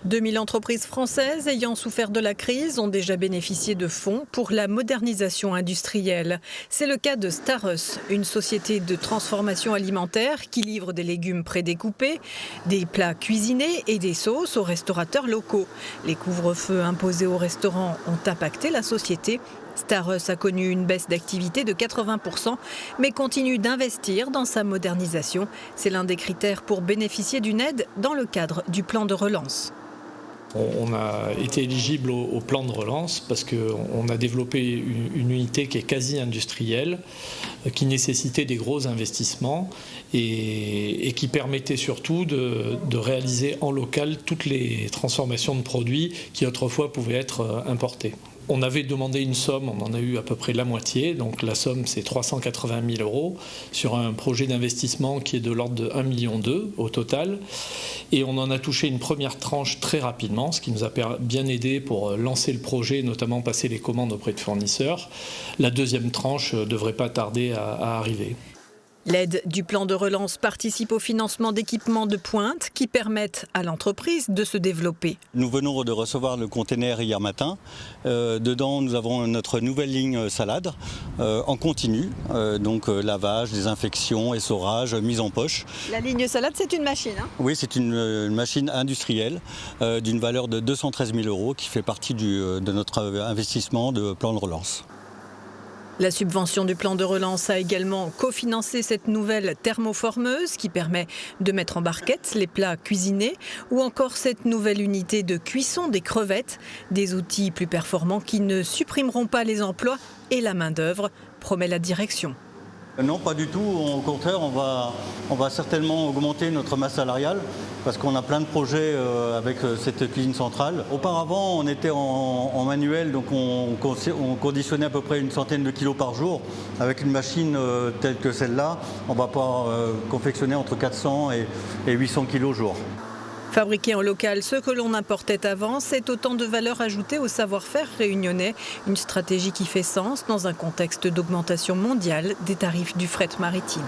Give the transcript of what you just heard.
2000 entreprises françaises ayant souffert de la crise ont déjà bénéficié de fonds pour la modernisation industrielle. C'est le cas de Starus, une société de transformation alimentaire qui livre des légumes prédécoupés, des plats cuisinés et des sauces aux restaurateurs locaux. Les couvre-feux imposés aux restaurants ont impacté la société. Starus a connu une baisse d'activité de 80%, mais continue d'investir dans sa modernisation. C'est l'un des critères pour bénéficier d'une aide dans le cadre du plan de relance. On a été éligible au plan de relance parce qu'on a développé une unité qui est quasi industrielle, qui nécessitait des gros investissements et qui permettait surtout de réaliser en local toutes les transformations de produits qui autrefois pouvaient être importés. On avait demandé une somme, on en a eu à peu près la moitié, donc la somme c'est 380 000 € sur un projet d'investissement qui est de l'ordre de 1,2 million au total. Et on en a touché une première tranche très rapidement, ce qui nous a bien aidé pour lancer le projet, notamment passer les commandes auprès de fournisseurs. La deuxième tranche ne devrait pas tarder à arriver. L'aide du plan de relance participe au financement d'équipements de pointe qui permettent à l'entreprise de se développer. Nous venons de recevoir le container hier matin. Dedans, nous avons notre nouvelle ligne salade en continu. Donc lavage, désinfection, essorage, mise en poche. La ligne salade, c'est une machine, hein ? Oui, c'est une machine industrielle d'une valeur de 213 000 € qui fait partie de notre investissement de plan de relance. La subvention du plan de relance a également cofinancé cette nouvelle thermoformeuse qui permet de mettre en barquette les plats cuisinés ou encore cette nouvelle unité de cuisson des crevettes, des outils plus performants qui ne supprimeront pas les emplois et la main-d'œuvre, promet la direction. Non, pas du tout. Au contraire, on va certainement augmenter notre masse salariale parce qu'on a plein de projets avec cette cuisine centrale. Auparavant, on était en manuel, donc on conditionnait à peu près une centaine de kilos par jour. Avec une machine telle que celle-là, on va pouvoir confectionner entre 400 et 800 kilos au jour. Fabriqué en local, ce que l'on importait avant, c'est autant de valeur ajoutée au savoir-faire réunionnais. Une stratégie qui fait sens dans un contexte d'augmentation mondiale des tarifs du fret maritime.